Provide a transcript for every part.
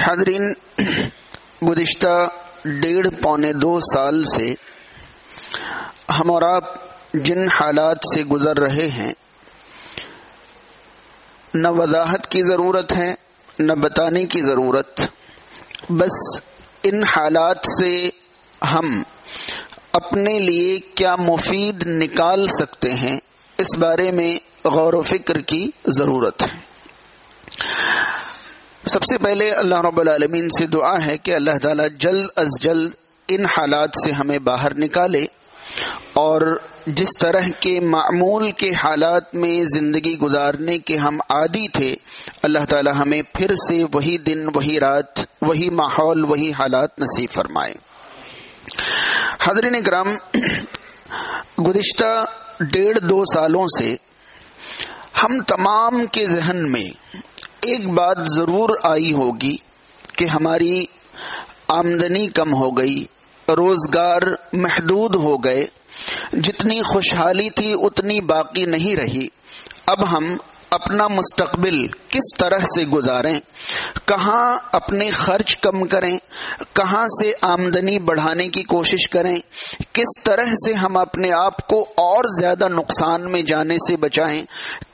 حاضرین، گزشتہ 1.5 پونے 2 سال سے ہم اور آپ جن حالات سے گزر رہے ہیں، نہ وضاحت کی ضرورت ہے نہ بتانے کی ضرورت، بس ان حالات سے ہم اپنے لیے کیا مفید نکال سکتے ہیں اس بارے میں غور و فکر کی ضرورت ہے۔ سب سے پہلے اللہ رب العالمین سے دعا ہے کہ اللہ تعالیٰ جلد از جلد ان حالات سے ہمیں باہر نکالے، اور جس طرح کے معمول کے حالات میں زندگی گزارنے کے ہم عادی تھے، اللہ تعالیٰ ہمیں پھر سے وہی دن، وہی رات، وہی ماحول، وہی حالات نصیب فرمائے۔ حاضرین کرام، گزشتہ 1.5-2 سالوں سے ہم تمام کے ذہن میں ایک بات ضرور آئی ہوگی کہ ہماری آمدنی کم ہو گئی، روزگار محدود ہو گئے، جتنی خوشحالی تھی اتنی باقی نہیں رہی۔ اب ہم اپنا مستقبل کس طرح سے گزاریں، کہاں اپنے خرچ کم کریں، کہاں سے آمدنی بڑھانے کی کوشش کریں، کس طرح سے ہم اپنے آپ کو اور زیادہ نقصان میں جانے سے بچائیں،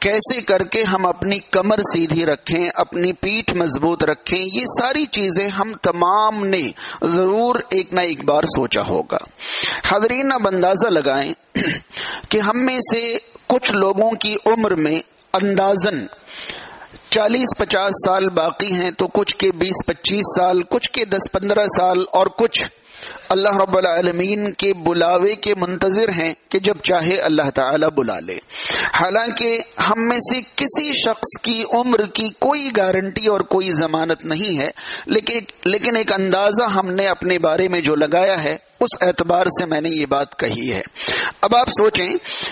کیسے کر کے ہم اپنی کمر سیدھی رکھیں، اپنی پیٹھ مضبوط رکھیں، یہ ساری چیزیں ہم تمام نے ضرور ایک نہ ایک بار سوچا ہوگا۔ حاضرین، اب اندازہ لگائیں کہ ہم میں سے کچھ لوگوں کی عمر میں اندازاً 40-50 سال باقی ہیں، تو کچھ کے 20-25 سال، کچھ کے 10-15 سال، اور کچھ اللہ رب العالمین کے بلاوے کے منتظر ہیں کہ جب چاہے اللہ تعالی بلا لے۔ حالانکہ ہم میں سے کسی شخص کی عمر کی کوئی گارنٹی اور کوئی ضمانت نہیں ہے، لیکن ایک اندازہ ہم نے اپنے بارے میں جو لگایا ہے، اس اعتبار سے میں نے یہ بات کہی ہے۔ اب آپ سوچیں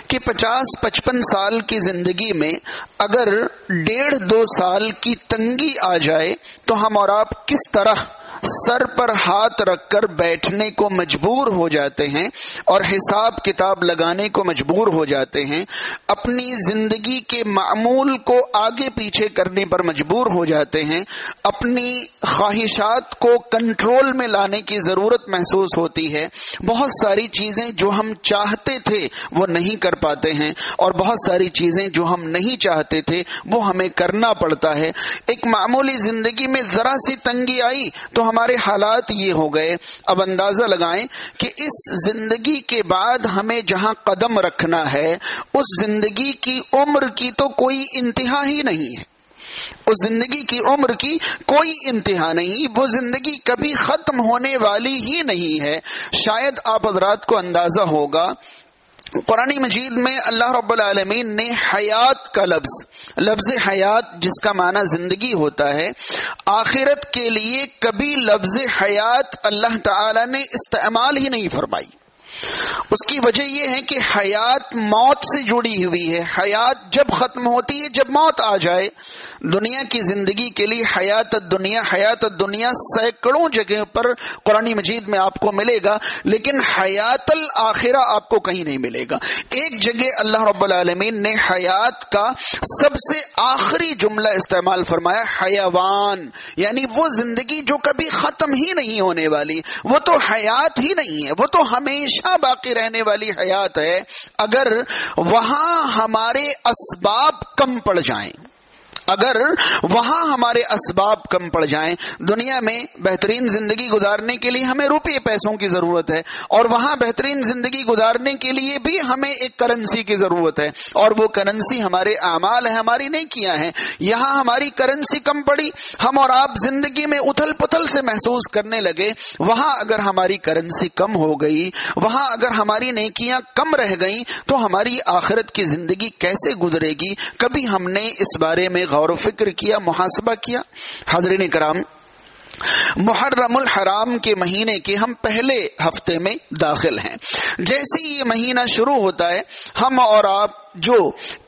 کہ 50-55 سال کی زندگی میں اگر 1.5-2 سال کی تنگی آ جائے تو ہم اور آپ کس طرح سر پر ہاتھ رکھ کر بیٹھنے کو مجبور ہو جاتے ہیں اور حساب کتاب لگانے کو مجبور ہو جاتے ہیں، اپنی زندگی کے معمول کو آگے پیچھے کرنے پر مجبور ہو جاتے ہیں، اپنی خواہشات کو کنٹرول میں لانے کی ضرورت محسوس ہوتی ہے، بہت ساری چیزیں جو ہم چاہتے تھے وہ نہیں کر پاتے ہیں، اور بہت ساری چیزیں جو ہم نہیں چاہتے تھے وہ ہمیں کرنا پڑتا ہے۔ ایک معمولی زندگی میں ذرا سی تنگی آئی تو ہمارے حالات یہ ہو گئے۔ اب اندازہ لگائیں کہ اس زندگی کے بعد ہمیں جہاں قدم رکھنا ہے، اس زندگی کی عمر کی تو کوئی انتہا ہی نہیں ہے، اس زندگی کی عمر کی کوئی انتہا نہیں، وہ زندگی کبھی ختم ہونے والی ہی نہیں ہے۔ شاید آپ حضرات کو اندازہ ہوگا، قرآن مجید میں اللہ رب العالمین نے حیات کا لفظ حیات جس کا معنی زندگی ہوتا ہے، آخرت کے لیے کبھی لفظ حیات اللہ تعالی نے استعمال ہی نہیں فرمائی۔ اس کی وجہ یہ ہے کہ حیات موت سے جڑی ہوئی ہے، حیات جب ختم ہوتی ہے جب موت آ جائے۔ دنیا کی زندگی کے لیے حیات الدنیا سینکڑوں جگہ پر قرآن مجید میں آپ کو ملے گا، لیکن حیات الآخرہ آپ کو کہیں نہیں ملے گا۔ ایک جگہ اللہ رب العالمین نے حیات کا سب سے آخری جملہ استعمال فرمایا، حیوان، یعنی وہ زندگی جو کبھی ختم ہی نہیں ہونے والی، وہ تو حیات ہی نہیں ہے، وہ تو ہمیشہ باقی رہنے والی حیات ہے۔ اگر وہاں ہمارے اسباب کم پڑ جائیں، اگر وہاں ہمارے اسباب کم پڑ جائیں، دنیا میں بہترین زندگی گزارنے کے لیے ہمیں روپے پیسوں کی ضرورت ہے، اور وہاں بہترین زندگی گزارنے کے لیے بھی ہمیں ایک کرنسی کی ضرورت ہے، اور وہ کرنسی ہمارے اعمال ہیں، ہماری نیکیاں ہیں۔ یہاں ہماری کرنسی کم پڑی، ہم اور آپ زندگی میں اتھل پتھل سے محسوس کرنے لگے۔ وہاں اگر ہماری کرنسی کم ہو گئی، وہاں اگر ہماری نیکیاں کم رہ گئیں، تو ہماری آخرت کی زندگی کیسے گزرے گی؟ کبھی ہم نے اس بارے میں غور و فکر کیا، محاسبہ کیا؟ حاضرین کرام، محرم الحرام کے مہینے کے ہم پہلے ہفتے میں داخل ہیں۔ جیسے یہ مہینہ شروع ہوتا ہے، ہم اور آپ جو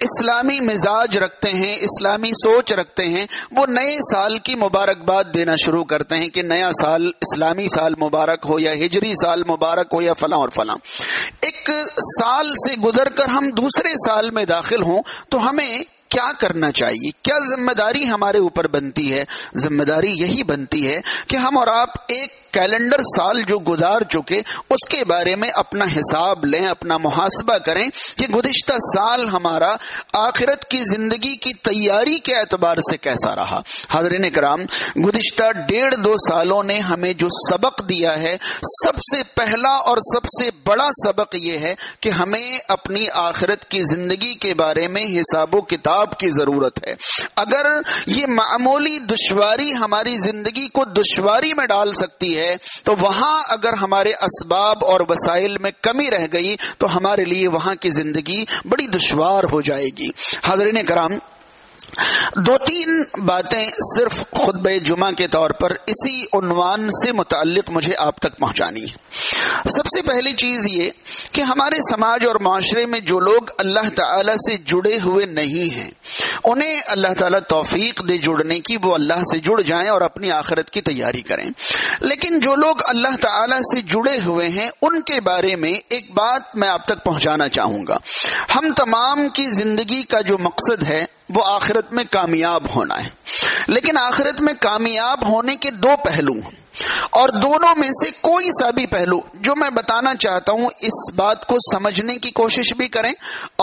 اسلامی مزاج رکھتے ہیں، اسلامی سوچ رکھتے ہیں، وہ نئے سال کی مبارکباد دینا شروع کرتے ہیں کہ نیا سال، اسلامی سال مبارک ہو، یا ہجری سال مبارک ہو، یا فلاں اور فلاں۔ ایک سال سے گزر کر ہم دوسرے سال میں داخل ہوں تو ہمیں کیا کرنا چاہیے، کیا ذمہ داری ہمارے اوپر بنتی ہے؟ ذمہ داری یہی بنتی ہے کہ ہم اور آپ ایک کیلنڈر سال جو گزار چکے اس کے بارے میں اپنا حساب لیں، اپنا محاسبہ کریں کہ گزشتہ سال ہمارا آخرت کی زندگی کی تیاری کے اعتبار سے کیسا رہا۔ حاضرین کرام، گزشتہ 1.5-2 سالوں نے ہمیں جو سبق دیا ہے، سب سے پہلا اور سب سے بڑا سبق یہ ہے کہ ہمیں اپنی آخرت کی زندگی کے بارے میں حساب و کتاب کی ضرورت ہے۔ اگر یہ معمولی دشواری ہماری زندگی کو دشواری میں ڈال سکتی ہے تو وہاں اگر ہمارے اسباب اور وسائل میں کمی رہ گئی تو ہمارے لیے وہاں کی زندگی بڑی دشوار ہو جائے گی۔ حاضرین کرام، 2-3 باتیں صرف خطبہ جمعہ کے طور پر اسی عنوان سے متعلق مجھے آپ تک پہنچانی ہے۔ سب سے پہلی چیز یہ کہ ہمارے سماج اور معاشرے میں جو لوگ اللہ تعالی سے جڑے ہوئے نہیں ہیں، انہیں اللہ تعالی توفیق دے جڑنے کی، وہ اللہ سے جڑ جائیں اور اپنی آخرت کی تیاری کریں۔ لیکن جو لوگ اللہ تعالی سے جڑے ہوئے ہیں ان کے بارے میں ایک بات میں آپ تک پہنچانا چاہوں گا۔ ہم تمام کی زندگی کا جو مقصد ہے وہ آخرت میں کامیاب ہونا ہے، لیکن آخرت میں کامیاب ہونے کے 2 پہلو ہیں، اور دونوں میں سے کوئی سا بھی پہلو جو میں بتانا چاہتا ہوں، اس بات کو سمجھنے کی کوشش بھی کریں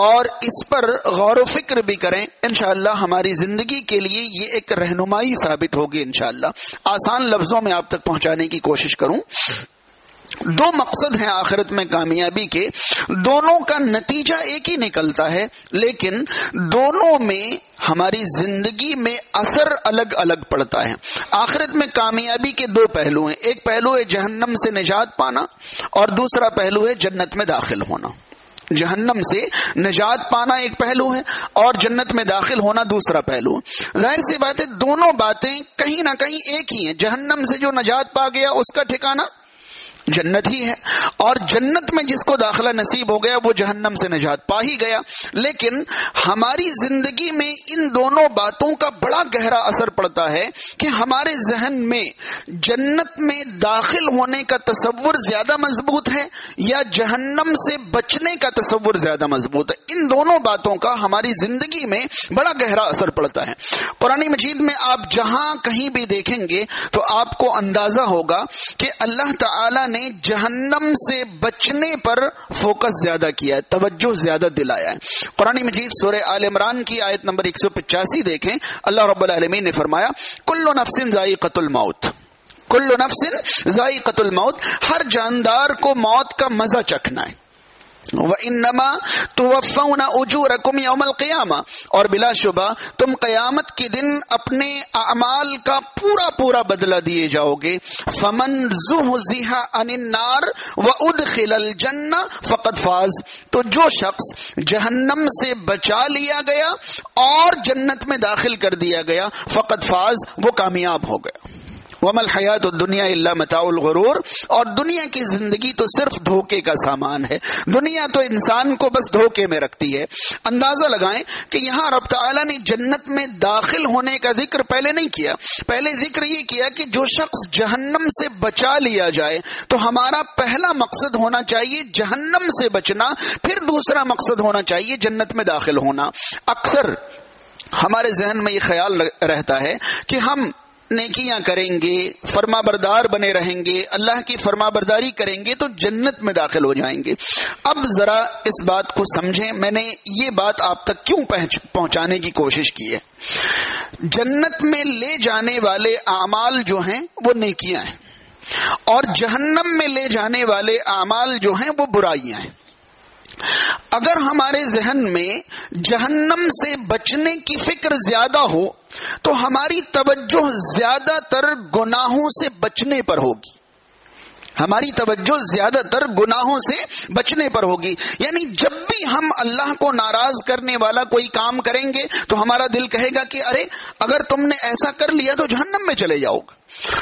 اور اس پر غور و فکر بھی کریں۔ انشاءاللہ ہماری زندگی کے لیے یہ ایک رہنمائی ثابت ہوگی۔ انشاءاللہ آسان لفظوں میں آپ تک پہنچانے کی کوشش کروں۔ 2 مقصد ہیں آخرت میں کامیابی کے، دونوں کا نتیجہ ایک ہی نکلتا ہے، لیکن دونوں میں ہماری زندگی میں اثر الگ الگ پڑتا ہے۔ آخرت میں کامیابی کے 2 پہلو ہیں، ایک پہلو ہے جہنم سے نجات پانا اور دوسرا پہلو ہے جنت میں داخل ہونا۔ جہنم سے نجات پانا ایک پہلو ہے اور جنت میں داخل ہونا دوسرا پہلو ہے۔ ظاہر سی بات ہے دونوں باتیں کہیں نہ کہیں ایک ہی ہیں۔ جہنم سے جو نجات پا گیا اس کا ٹھکانہ جنت ہی ہے، اور جنت میں جس کو داخلہ نصیب ہو گیا وہ جہنم سے نجات پا ہی گیا۔ لیکن ہماری زندگی میں ان دونوں باتوں کا بڑا گہرا اثر پڑتا ہے کہ ہمارے ذہن میں جنت میں داخل ہونے کا تصور زیادہ مضبوط ہے یا جہنم سے بچنے کا تصور زیادہ مضبوط ہے۔ ان دونوں باتوں کا ہماری زندگی میں بڑا گہرا اثر پڑتا ہے۔ قرآن مجید میں آپ جہاں کہیں بھی دیکھیں گے تو آپ کو اندازہ ہوگا کہ اللہ تعالی نے جہنم سے بچنے پر فوکس زیادہ کیا ہے، توجہ زیادہ دلایا ہے۔ قرآن مجید سورہ آل عمران کی آیت نمبر 185 دیکھیں، اللہ رب العالمین نے فرمایا کل نفس ذائقۃ الموت، کل نفس ذائقۃ الموت، ہر جاندار کو موت کا مزہ چکھنا ہے۔ وَإِنَّمَا تُوَفَّوْنَ أُجُورَكُمْ يَوْمَ الْقِيَامَةِ، اور بلا شبہ تم قیامت کے دن اپنے اعمال کا پورا پورا بدلہ دیے جاؤ گے۔ فَمَنْ زُحْزِحَ عَنِ النَّارِ وَأُدْخِلَ الْجَنَّةَ فَقَدْ فَازَ، تو جو شخص جہنم سے بچا لیا گیا اور جنت میں داخل کر دیا گیا، فقد فاز، وہ کامیاب ہو گیا۔ وَمَا الْحَيَاةُ الدُّنْيَا إِلَّا مَتَاعُ الْغُرُورِ، اور دنیا کی زندگی تو صرف دھوکے کا سامان ہے۔ دنیا تو انسان کو بس دھوکے میں رکھتی ہے۔ اندازہ لگائیں کہ یہاں رب تعالیٰ نے جنت میں داخل ہونے کا ذکر پہلے نہیں کیا، پہلے ذکر یہ کیا کہ جو شخص جہنم سے بچا لیا جائے، تو ہمارا پہلا مقصد ہونا چاہیے جہنم سے بچنا، پھر دوسرا مقصد ہونا چاہیے جنت میں داخل ہونا۔ اکثر ہمارے ذہن میں یہ خیال رہتا ہے کہ ہم نیکیاں کریں گے، فرما بردار بنے رہیں گے، اللہ کی فرما برداری کریں گے تو جنت میں داخل ہو جائیں گے۔ اب ذرا اس بات کو سمجھیں، میں نے یہ بات آپ تک کیوں پہنچانے کی کوشش کی ہے۔ جنت میں لے جانے والے اعمال جو ہیں وہ نیکیاں ہیں، اور جہنم میں لے جانے والے اعمال جو ہیں وہ برائیاں ہیں۔ اگر ہمارے ذہن میں جہنم سے بچنے کی فکر زیادہ ہو تو ہماری توجہ زیادہ تر گناہوں سے بچنے پر ہوگی، ہماری توجہ زیادہ تر گناہوں سے بچنے پر ہوگی۔ یعنی جب بھی ہم اللہ کو ناراض کرنے والا کوئی کام کریں گے تو ہمارا دل کہے گا کہ ارے اگر تم نے ایسا کر لیا تو جہنم میں چلے جاؤ گے۔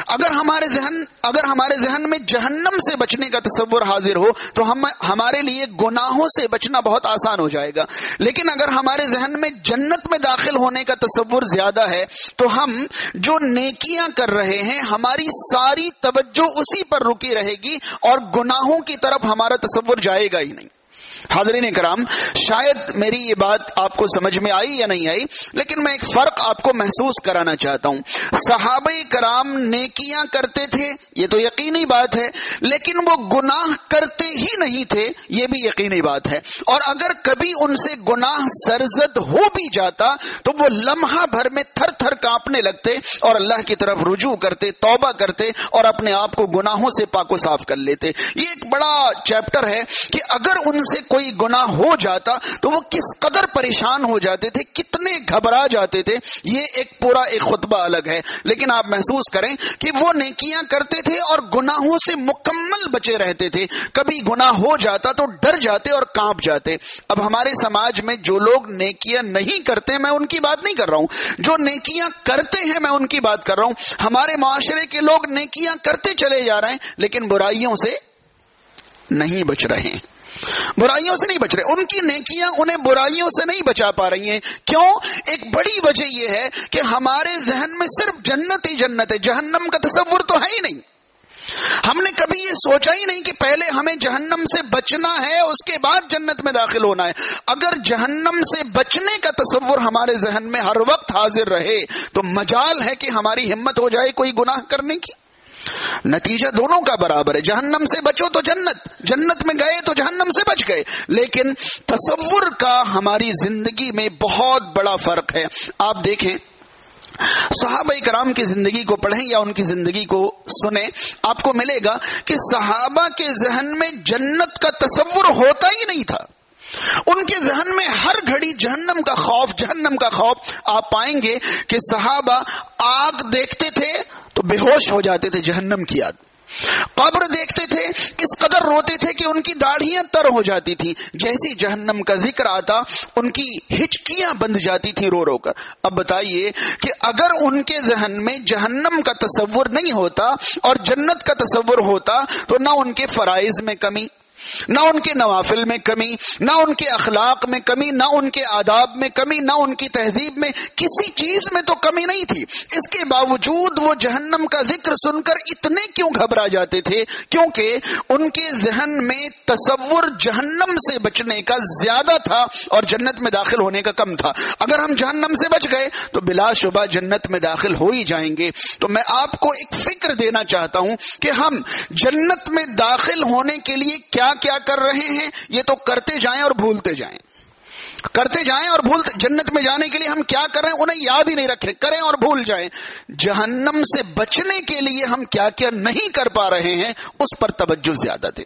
اگر ہمارے ذہن میں جہنم سے بچنے کا تصور حاضر ہو تو ہمارے لیے گناہوں سے بچنا بہت آسان ہو جائے گا۔ لیکن اگر ہمارے ذہن میں جنت میں داخل ہونے کا تصور زیادہ ہے تو ہم جو نیکیاں کر رہے ہیں ہماری ساری توجہ اسی پر رکی رہے گی اور گناہوں کی طرف ہمارا تصور جائے گا ہی نہیں۔ حاضرین کرام، شاید میری یہ بات آپ کو سمجھ میں آئی یا نہیں آئی، لیکن میں ایک فرق آپ کو محسوس کرانا چاہتا ہوں۔ صحابہ کرام نیکیاں کرتے تھے، یہ تو یقینی بات ہے، لیکن وہ گناہ کرتے ہی نہیں تھے، یہ بھی یقینی بات ہے۔ اور اگر کبھی ان سے گناہ سرزد ہو بھی جاتا تو وہ لمحہ بھر میں تھر تھر کانپنے لگتے اور اللہ کی طرف رجوع کرتے، توبہ کرتے اور اپنے آپ کو گناہوں سے پاک و صاف کر لیتے۔ یہ ایک بڑا چیپٹر ہے کہ اگر ان سے کوئی گناہ ہو جاتا تو وہ کس قدر پریشان ہو جاتے تھے، کتنے گھبرا جاتے تھے، یہ ایک پورا ایک خطبہ الگ ہے۔ لیکن آپ محسوس کریں کہ وہ نیکیاں کرتے تھے اور گناہوں سے مکمل بچے رہتے تھے، کبھی گناہ ہو جاتا تو ڈر جاتے اور کانپ جاتے۔ اب ہمارے سماج میں جو لوگ نیکیاں نہیں کرتے، میں ان کی بات نہیں کر رہا ہوں، جو نیکیاں کرتے ہیں میں ان کی بات کر رہا ہوں۔ ہمارے معاشرے کے لوگ نیکیاں کرتے چلے جا رہے ہیں لیکن برائیوں سے نہیں بچ رہے ہیں، برائیوں سے نہیں بچ رہے، ان کی نیکیاں انہیں برائیوں سے نہیں بچا پا رہی ہیں۔ کیوں؟ ایک بڑی وجہ یہ ہے کہ ہمارے ذہن میں صرف جنت ہی جنت ہے، جہنم کا تصور تو ہے ہی نہیں۔ ہم نے کبھی یہ سوچا ہی نہیں کہ پہلے ہمیں جہنم سے بچنا ہے، اس کے بعد جنت میں داخل ہونا ہے۔ اگر جہنم سے بچنے کا تصور ہمارے ذہن میں ہر وقت حاضر رہے تو مجال ہے کہ ہماری ہمت ہو جائے کوئی گناہ کرنے کی۔ نتیجہ دونوں کا برابر ہے، جہنم سے بچو تو جنت، جنت میں گئے تو جہنم سے بچ گئے۔ لیکن تصور کا ہماری زندگی میں بہت بڑا فرق ہے۔ آپ دیکھیں، صحابہ کرام کی زندگی کو پڑھیں یا ان کی زندگی کو سنیں، آپ کو ملے گا کہ صحابہ کے ذہن میں جنت کا تصور ہوتا ہی نہیں تھا۔ ان کے ذہن میں ہر گھڑی جہنم کا خوف، جہنم کا خوف۔ آپ پائیں گے کہ صحابہ آگ دیکھتے تھے تو بے ہوش ہو جاتے تھے، جہنم کی آگ۔ قبر دیکھتے تھے، اس قدر روتے تھے کہ ان کی داڑھیاں تر ہو جاتی تھی، جیسی جہنم کا ذکر آتا ان کی ہچکیاں بندھ جاتی تھی رو رو کر۔ اب بتائیے کہ اگر ان کے ذہن میں جہنم کا تصور نہیں ہوتا اور جنت کا تصور ہوتا تو نہ ان کے فرائض میں کمی، نہ ان کے نوافل میں کمی، نہ ان کے اخلاق میں کمی، نہ ان کے آداب میں کمی، نہ ان کی تہذیب میں، کسی چیز میں تو کمی نہیں تھی۔ اس کے باوجود وہ جہنم کا ذکر سن کر اتنے کیوں گھبرا جاتے تھے؟ کیونکہ ان کے ذہن میں تصور جہنم سے بچنے کا زیادہ تھا اور جنت میں داخل ہونے کا کم تھا۔ اگر ہم جہنم سے بچ گئے تو بلا شبہ جنت میں داخل ہو ہی جائیں گے۔ تو میں آپ کو ایک فکر دینا چاہتا ہوں کہ ہم جنت میں داخل ہونے کے لیے کیا کر رہے ہیں، یہ تو کرتے جائیں اور بھولتے جائیں، کرتے جائیں اور بھولتے۔ جنت میں جانے کے لیے ہم کیا کر رہے ہیں انہیں یاد ہی نہیں رکھیں، کریں اور بھول جائیں۔ جہنم سے بچنے کے لیے ہم کیا کیا نہیں کر پا رہے ہیں، اس پر توجہ زیادہ دیں،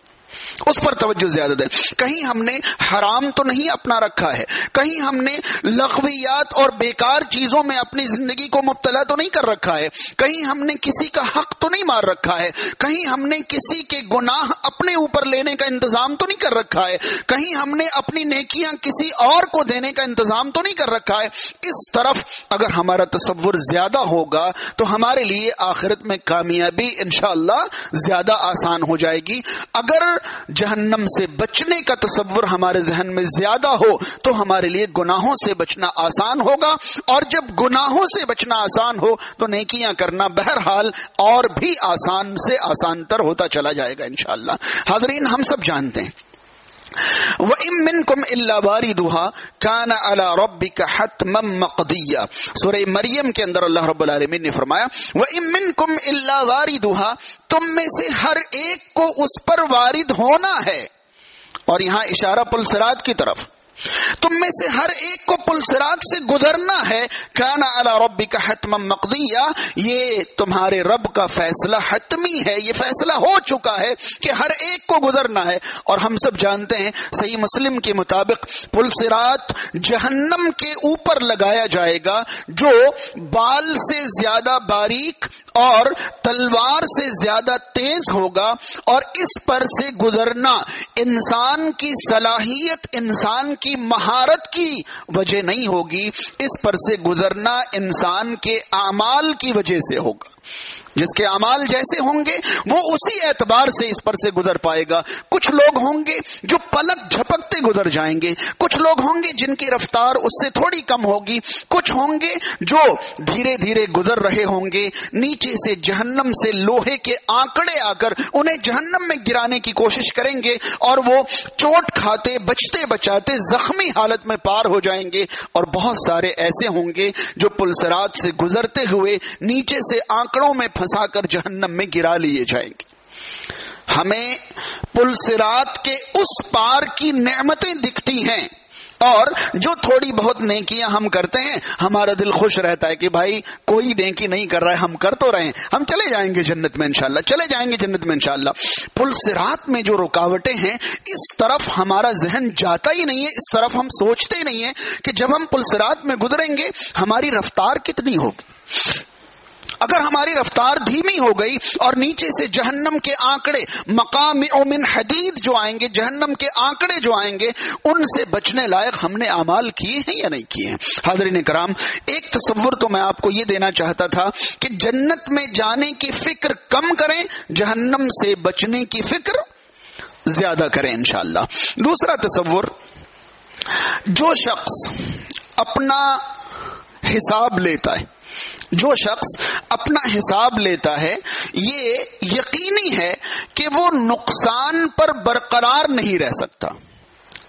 اس پر توجہ زیادہ دیں۔ کہیں ہم نے حرام تو نہیں اپنا رکھا ہے، کہیں ہم نے لغویات اور بیکار چیزوں میں اپنی زندگی کو مبتلا تو نہیں کر رکھا ہے، کہیں ہم نے کسی کا حق تو نہیں مار رکھا ہے، کہیں ہم نے کسی کے گناہ اپنے اوپر لینے کا انتظام تو نہیں کر رکھا ہے، کہیں ہم نے اپنی نیکیاں کسی اور کو دینے کا انتظام تو نہیں کر رکھا ہے۔ اس طرف اگر ہمارا تصور زیادہ ہوگا تو ہمارے لیے آخرت میں کامیابی انشاءاللہ زیادہ آسان ہو جائے گی۔ اگر جہنم سے بچنے کا تصور ہمارے ذہن میں زیادہ ہو تو ہمارے لیے گناہوں سے بچنا آسان ہوگا، اور جب گناہوں سے بچنا آسان ہو تو نیکیاں کرنا بہرحال اور بھی آسان سے آسان تر ہوتا چلا جائے گا انشاءاللہ۔ حاضرین، ہم سب جانتے ہیں وَإِن مِّنكُمْ إِلَّا وَارِدُهَا كَانَ عَلَى رَبِّكَ حَتْمًا مَّقْضِيًّا۔ سورہ مریم کے اندر اللہ رب العالمین نے فرمایا وَإِن مِّنكُمْ إِلَّا وَارِدُهَا، تم میں سے ہر ایک کو اس پر وارد ہونا ہے، اور یہاں اشارہ پل صراط کی طرف، تم میں سے ہر ایک کو پل صراط سے گزرنا ہے۔ کان علی ربک حتما مقضیا، یہ تمہارے رب کا فیصلہ حتمی ہے، یہ فیصلہ ہو چکا ہے کہ ہر ایک کو گزرنا ہے۔ اور ہم سب جانتے ہیں صحیح مسلم کے مطابق پل صراط جہنم کے اوپر لگایا جائے گا، جو بال سے زیادہ باریک اور تلوار سے زیادہ تیز ہوگا، اور اس پر سے گزرنا انسان کی صلاحیت، انسان کی مہارت کی وجہ نہیں ہوگی، اس پر سے گزرنا انسان کے اعمال کی وجہ سے ہوگا۔ جس کے اعمال جیسے ہوں گے وہ اسی اعتبار سے اس پر سے گزر پائے گا. کچھ لوگ ہوں گے جو پلک جھپکتے گزر جائیں گے, کچھ لوگ ہوں گے جن کی رفتار اس سے تھوڑی کم ہوگی, کچھ ہوں گے جو دھیرے دھیرے گزر رہے ہوں گے. نیچے سے جہنم سے لوہے کے آنکڑے آ کر انہیں جہنم میں گرانے کی کوشش کریں گے اور وہ چوٹ کھاتے بچتے بچاتے زخمی حالت میں پار ہو جائیں گے. اور بہت سارے ایسے ہوں گے جو پل صراط سے گزرتے ہوئے نیچے سے آنکڑوں میں پھنسا کر جہنم میں گرا لیے جائیں گے. ہمیں پل صراط کے اس پار کی نعمتیں دکھتی ہیں, اور جو تھوڑی بہت نیکیاں ہم کرتے ہیں ہمارا دل خوش رہتا ہے کہ بھائی کوئی نیکی نہیں کر رہا ہے, ہم کر تو رہے ہیں, ہم چلے جائیں گے جنت میں انشاءاللہ, چلے جائیں گے جنت میں انشاءاللہ. پل صراط میں جو رکاوٹیں ہیں اس طرف ہمارا ذہن جاتا ہی نہیں ہے, اس طرف ہم سوچتے ہی نہیں ہیں کہ جب ہم پل صراط میں گزریں گے ہماری رفتار کتنی ہوگی. اگر ہماری رفتار دھیمی ہو گئی اور نیچے سے جہنم کے آنکڑے مقامع من حدید جو آئیں گے, جہنم کے آنکڑے جو آئیں گے, ان سے بچنے لائق ہم نے اعمال کیے ہیں یا نہیں کیے ہیں. حاضرین کرام, ایک تصور تو میں آپ کو یہ دینا چاہتا تھا کہ جنت میں جانے کی فکر کم کریں, جہنم سے بچنے کی فکر زیادہ کریں انشاءاللہ. دوسرا تصور, جو شخص اپنا حساب لیتا ہے, جو شخص اپنا حساب لیتا ہے, یہ یقینی ہے کہ وہ نقصان پر برقرار نہیں رہ سکتا.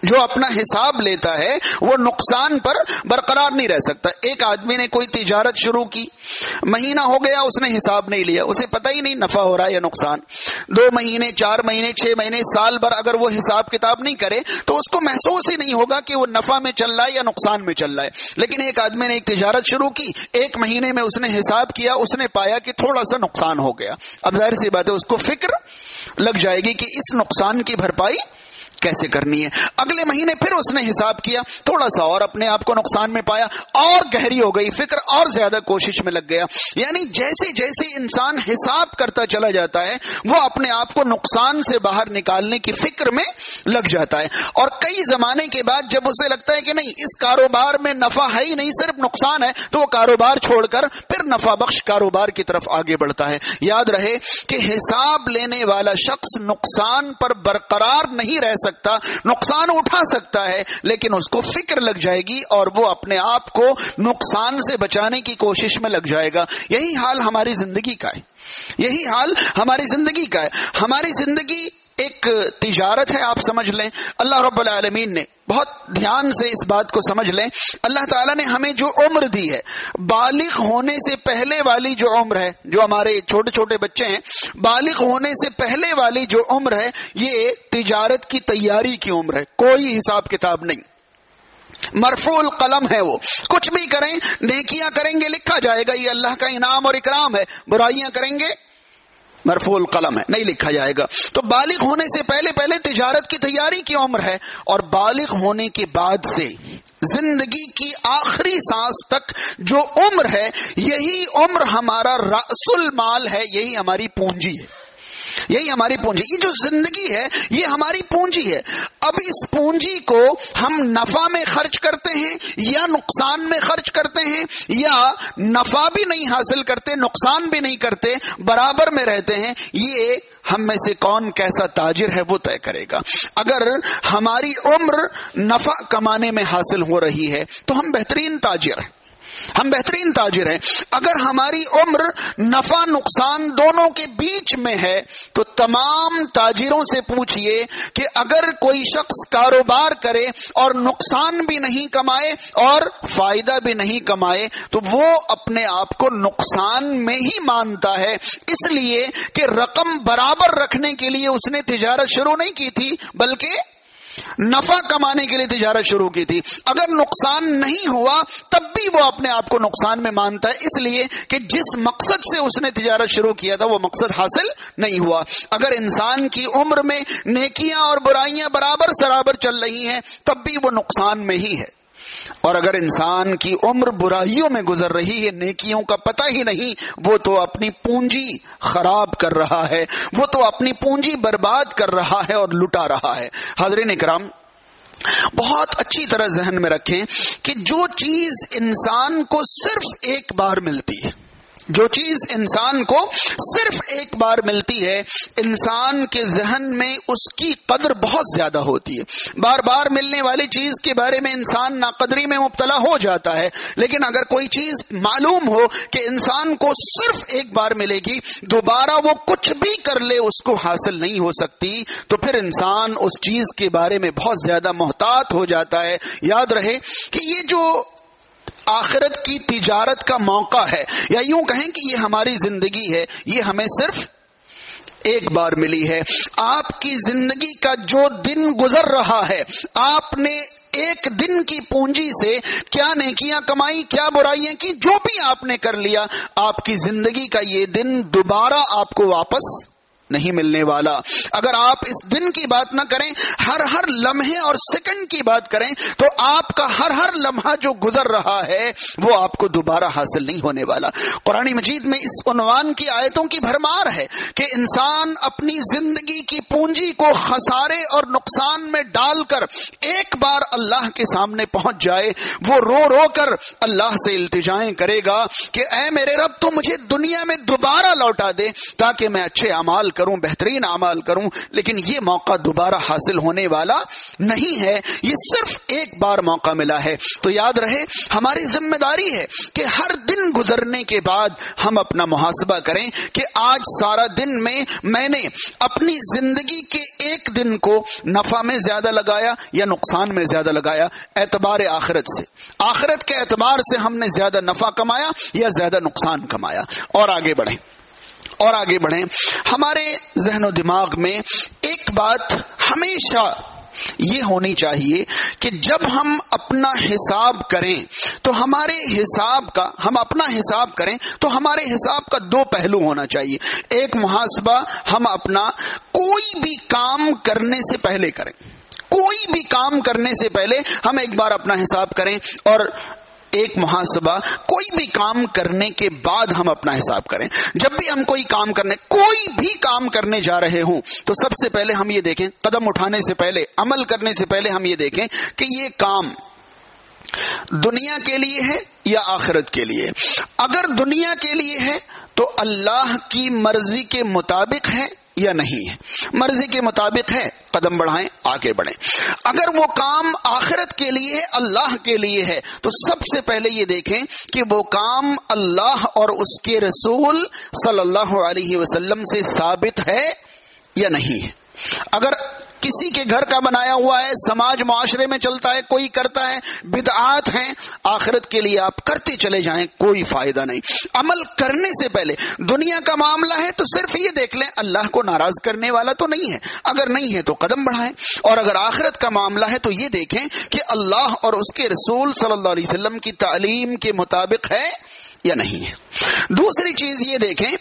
جو اپنا حساب لیتا ہے وہ نقصان پر برقرار نہیں رہ سکتا. ایک آدمی نے کوئی تجارت شروع کی, مہینہ ہو گیا اس نے حساب نہیں لیا, اسے پتہ ہی نہیں نفع ہو رہا ہے یا نقصان. 2 مہینے 4 مہینے 6 مہینے سال بھر اگر وہ حساب کتاب نہیں کرے تو اس کو محسوس ہی نہیں ہوگا کہ وہ نفع میں چل رہا ہے یا نقصان میں چل رہا ہے. لیکن ایک آدمی نے ایک تجارت شروع کی, 1 مہینے میں اس نے حساب کیا, اس نے پایا کہ تھوڑا سا نقصان ہو گیا. اب ظاہر سی بات ہے اس کو فکر لگ جائے گی کہ اس نقصان کی بھرپائی کیسے کرنی ہے. اگلے مہینے پھر اس نے حساب کیا, تھوڑا سا اور اپنے آپ کو نقصان میں پایا, اور گہری ہو گئی فکر, اور زیادہ کوشش میں لگ گیا. یعنی جیسے جیسے انسان حساب کرتا چلا جاتا ہے وہ اپنے آپ کو نقصان سے باہر نکالنے کی فکر میں لگ جاتا ہے. اور کئی زمانے کے بعد جب اسے لگتا ہے کہ نہیں اس کاروبار میں نفع ہے ہی نہیں, صرف نقصان ہے, تو وہ کاروبار چھوڑ کر پھر نفع بخش کاروبار کی طرف آگے بڑھتا ہے. یاد رہے کہ حساب لینے والا شخص نقصان پر برقرار نہیں رہ سکتا, نقصان اٹھا سکتا ہے لیکن اس کو فکر لگ جائے گی اور وہ اپنے آپ کو نقصان سے بچانے کی کوشش میں لگ جائے گا. یہی حال ہماری زندگی کا ہے, یہی حال ہماری زندگی کا ہے. ہماری زندگی ایک تجارت ہے, آپ سمجھ لیں. اللہ رب العالمین نے بہت دھیان سے اس بات کو سمجھ لیں, اللہ تعالیٰ نے ہمیں جو عمر دی ہے, بالغ ہونے سے پہلے والی جو عمر ہے, جو ہمارے چھوٹے چھوٹے بچے ہیں, بالغ ہونے سے پہلے والی جو عمر ہے یہ تجارت کی تیاری کی عمر ہے. کوئی حساب کتاب نہیں, مرفوع القلم ہے. وہ کچھ بھی کریں, نیکیاں کریں گے لکھا جائے گا, یہ اللہ کا انعام اور اکرام ہے. برائیاں کریں گے مرفوع القلم ہے, نہیں لکھا جائے گا. تو بالغ ہونے سے پہلے پہلے تجارت کی تیاری کی عمر ہے, اور بالغ ہونے کے بعد سے زندگی کی آخری سانس تک جو عمر ہے یہی عمر ہمارا رأس المال ہے, یہی ہماری پونجی ہے, یہی ہماری پونجی. یہ جو زندگی ہے یہ ہماری پونجی ہے. اب اس پونجی کو ہم نفع میں خرچ کرتے ہیں یا نقصان میں خرچ کرتے ہیں, یا نفع بھی نہیں حاصل کرتے نقصان بھی نہیں کرتے, برابر میں رہتے ہیں, یہ ہم میں سے کون کیسا تاجر ہے وہ طے کرے گا. اگر ہماری عمر نفع کمانے میں حاصل ہو رہی ہے تو ہم بہترین تاجر ہیں, ہم بہترین تاجر ہیں. اگر ہماری عمر نفع نقصان دونوں کے بیچ میں ہے تو تمام تاجروں سے پوچھئے کہ اگر کوئی شخص کاروبار کرے اور نقصان بھی نہیں کمائے اور فائدہ بھی نہیں کمائے تو وہ اپنے آپ کو نقصان میں ہی مانتا ہے, اس لیے کہ رقم برابر رکھنے کے لیے اس نے تجارت شروع نہیں کی تھی بلکہ نفع کمانے کے لیے تجارت شروع کی تھی. اگر نقصان نہیں ہوا تب بھی وہ اپنے آپ کو نقصان میں مانتا ہے, اس لیے کہ جس مقصد سے اس نے تجارت شروع کیا تھا وہ مقصد حاصل نہیں ہوا. اگر انسان کی عمر میں نیکیاں اور برائیاں برابر سرابر چل رہی ہیں تب بھی وہ نقصان میں ہی ہے, اور اگر انسان کی عمر برائیوں میں گزر رہی ہے, نیکیوں کا پتہ ہی نہیں, وہ تو اپنی پونجی خراب کر رہا ہے, وہ تو اپنی پونجی برباد کر رہا ہے اور لٹا رہا ہے. حاضرین اکرام, بہت اچھی طرح ذہن میں رکھیں کہ جو چیز انسان کو صرف ایک بار ملتی ہے, جو چیز انسان کو صرف ایک بار ملتی ہے، انسان کے ذہن میں اس کی قدر بہت زیادہ ہوتی ہے۔ بار بار ملنے والی چیز کے بارے میں انسان ناقدری میں مبتلا ہو جاتا ہے، لیکن اگر کوئی چیز معلوم ہو کہ انسان کو صرف ایک بار ملے گی، دوبارہ وہ کچھ بھی کر لے اس کو حاصل نہیں ہو سکتی، تو پھر انسان اس چیز کے بارے میں بہت زیادہ محتاط ہو جاتا ہے۔ یاد رہے کہ یہ جو آخرت کی تجارت کا موقع ہے، یا یوں کہیں کہ یہ ہماری زندگی ہے، یہ ہمیں صرف ایک بار ملی ہے۔ آپ کی زندگی کا جو دن گزر رہا ہے، آپ نے ایک دن کی پونجی سے کیا نیکیاں کمائی، کیا برائیاں کی، جو بھی آپ نے کر لیا، آپ کی زندگی کا یہ دن دوبارہ آپ کو واپس نہیں ملنے والا۔ اگر آپ اس دن کی بات نہ کریں، ہر لمحے اور سیکنڈ کی بات کریں، تو آپ کا ہر لمحہ جو گزر رہا ہے وہ آپ کو دوبارہ حاصل نہیں ہونے والا۔ قرآن مجید میں اس عنوان کی آیتوں کی بھرمار ہے کہ انسان اپنی زندگی کی پونجی کو خسارے اور نقصان میں ڈال کر ایک بار اللہ کے سامنے پہنچ جائے، وہ رو رو کر اللہ سے التجائیں کرے گا کہ اے میرے رب، تو مجھے دنیا میں دوبارہ لوٹا دے تاکہ میں اچھے اعمال کروں، بہترین اعمال کروں، لیکن یہ موقع دوبارہ حاصل ہونے والا نہیں ہے، یہ صرف ایک بار موقع ملا ہے۔ تو یاد رہے، ہماری ذمہ داری ہے کہ ہر دن گزرنے کے بعد ہم اپنا محاسبہ کریں کہ آج سارا دن میں نے اپنی زندگی کے ایک دن کو نفع میں زیادہ لگایا یا نقصان میں زیادہ لگایا، اعتبار آخرت سے، آخرت کے اعتبار سے ہم نے زیادہ نفع کمایا یا زیادہ نقصان کمایا۔ اور آگے بڑھیں ہمارے ذہن و دماغ میں ایک بات ہمیشہ یہ ہونی چاہیے کہ جب ہم اپنا حساب کریں تو ہمارے حساب کا دو پہلو ہونا چاہیے۔ ایک محاسبہ ہم اپنا کوئی بھی کام کرنے سے پہلے کریں، کوئی بھی کام کرنے سے پہلے ہم ایک بار اپنا حساب کریں، اور ایک محاسبہ کوئی بھی کام کرنے کے بعد ہم اپنا حساب کریں۔ جب بھی ہم کوئی بھی کام کرنے جا رہے ہوں تو سب سے پہلے ہم یہ دیکھیں، قدم اٹھانے سے پہلے، عمل کرنے سے پہلے ہم یہ دیکھیں کہ یہ کام دنیا کے لیے ہے یا آخرت کے لیے۔ اگر دنیا کے لیے ہے تو اللہ کی مرضی کے مطابق ہے یا نہیں ہے؟ مرضی کے مطابق ہے، قدم بڑھائیں، آگے بڑھیں۔ اگر وہ کام آخرت کے لیے ہے، اللہ کے لیے ہے، تو سب سے پہلے یہ دیکھیں کہ وہ کام اللہ اور اس کے رسول صلی اللہ علیہ وسلم سے ثابت ہے یا نہیں ہے۔ اگر کسی کے گھر کا بنایا ہوا ہے، سماج معاشرے میں چلتا ہے، کوئی کرتا ہے، بدعات ہیں، آخرت کے لیے آپ کرتے چلے جائیں، کوئی فائدہ نہیں۔ عمل کرنے سے پہلے دنیا کا معاملہ ہے تو صرف یہ دیکھ لیں اللہ کو ناراض کرنے والا تو نہیں ہے، اگر نہیں ہے تو قدم بڑھائیں، اور اگر آخرت کا معاملہ ہے تو یہ دیکھیں کہ اللہ اور اس کے رسول صلی اللہ علیہ وسلم کی تعلیم کے مطابق ہے یا نہیں ہے۔ دوسری چیز یہ دیکھیں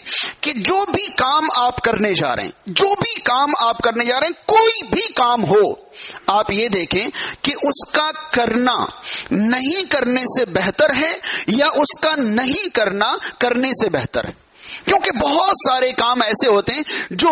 کہ جو بھی کام آپ کرنے جا رہے ہیں، کوئی بھی کام ہو، آپ یہ دیکھیں کہ اس کا کرنا نہیں کرنے سے بہتر ہے یا اس کا نہیں کرنا کرنے سے بہتر ہے۔ کیونکہ بہت سارے کام ایسے ہوتے ہیں جو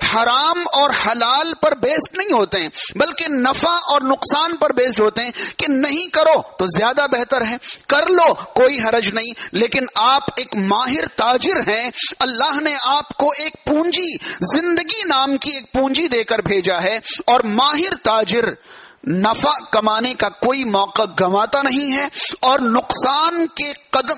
حرام اور حلال پر بیسڈ نہیں ہوتے ہیں، بلکہ نفع اور نقصان پر بیسڈ ہوتے ہیں کہ نہیں کرو تو زیادہ بہتر ہے، کر لو کوئی حرج نہیں۔ لیکن آپ ایک ماہر تاجر ہیں، اللہ نے آپ کو ایک پونجی، زندگی نام کی ایک پونجی دے کر بھیجا ہے، اور ماہر تاجر نفع کمانے کا کوئی موقع گنواتا نہیں ہے اور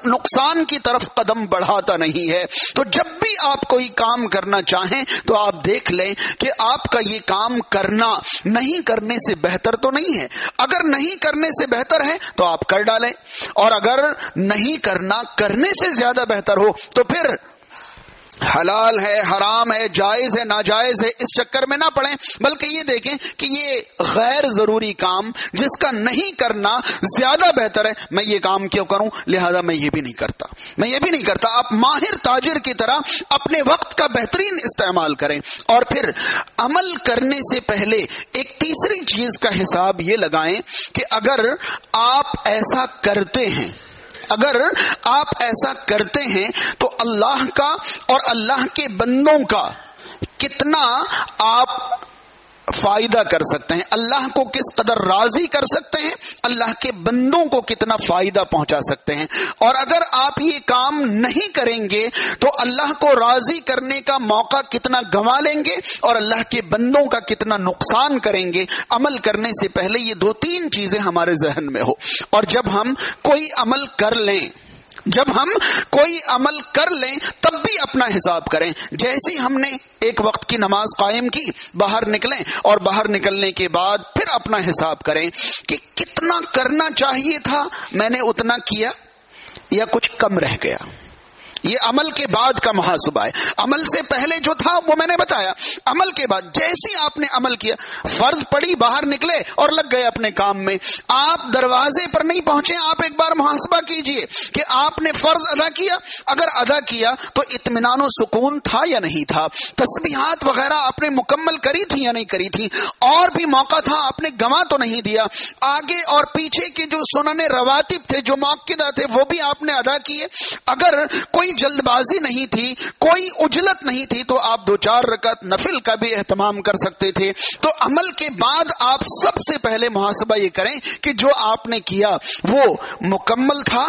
نقصان کی طرف قدم بڑھاتا نہیں ہے۔ تو جب بھی آپ کوئی کام کرنا چاہیں تو آپ دیکھ لیں کہ آپ کا یہ کام کرنا نہیں کرنے سے بہتر تو نہیں ہے۔ اگر نہیں کرنے سے بہتر ہے تو آپ کر ڈالیں، اور اگر نہیں کرنا کرنے سے زیادہ بہتر ہو تو پھر حلال ہے، حرام ہے، جائز ہے، ناجائز ہے، اس چکر میں نہ پڑیں، بلکہ یہ دیکھیں کہ یہ غیر ضروری کام جس کا نہیں کرنا زیادہ بہتر ہے، میں یہ کام کیوں کروں، لہذا میں یہ بھی نہیں کرتا۔ آپ ماہر تاجر کی طرح اپنے وقت کا بہترین استعمال کریں، اور پھر عمل کرنے سے پہلے ایک تیسری چیز کا حساب یہ لگائیں کہ اگر آپ ایسا کرتے ہیں تو اللہ کا اور اللہ کے بندوں کا کتنا آپ فائدہ کر سکتے ہیں، اللہ کو کس قدر راضی کر سکتے ہیں، اللہ کے بندوں کو کتنا فائدہ پہنچا سکتے ہیں. اور اگر آپ یہ کام نہیں کریں گے تو اللہ کو راضی کرنے کا موقع کتنا گنوا لیں گے اور اللہ کے بندوں کا کتنا نقصان کریں گے. عمل کرنے سے پہلے یہ 2-3 چیزیں ہمارے ذہن میں ہو. اور جب ہم کوئی عمل کر لیں تب بھی اپنا حساب کریں. جیسے ہم نے ایک وقت کی نماز قائم کی، باہر نکلیں اور باہر نکلنے کے بعد پھر اپنا حساب کریں کہ کتنا کرنا چاہیے تھا میں نے اتنا کیا یا کچھ کم رہ گیا. یہ عمل کے بعد کا محاسبہ ہے. عمل سے پہلے جو تھا وہ میں نے بتایا. عمل کے بعد جیسے آپ نے عمل کیا، فرض پڑی، باہر نکلے اور لگ گئے اپنے کام میں، آپ دروازے پر نہیں پہنچے، آپ ایک بار محاسبہ کیجئے کہ آپ نے فرض ادا کیا. اگر ادا کیا تو اطمینان و سکون تھا یا نہیں تھا، تسبیحات وغیرہ آپ نے مکمل کری تھی یا نہیں کری تھی، اور بھی موقع تھا آپ نے گنوا تو نہیں دیا. آگے اور پیچھے کے جو سنن رواتب تھے، جو مؤکدہ تھے، وہ بھی آپ نے ادا کیے. اگر کوئی جلد بازی نہیں تھی، کوئی عجلت نہیں تھی، تو آپ 2-4 رکعت نفل کا بھی اہتمام کر سکتے تھے. تو عمل کے بعد آپ سب سے پہلے محاسبہ یہ کریں کہ جو آپ نے کیا وہ مکمل تھا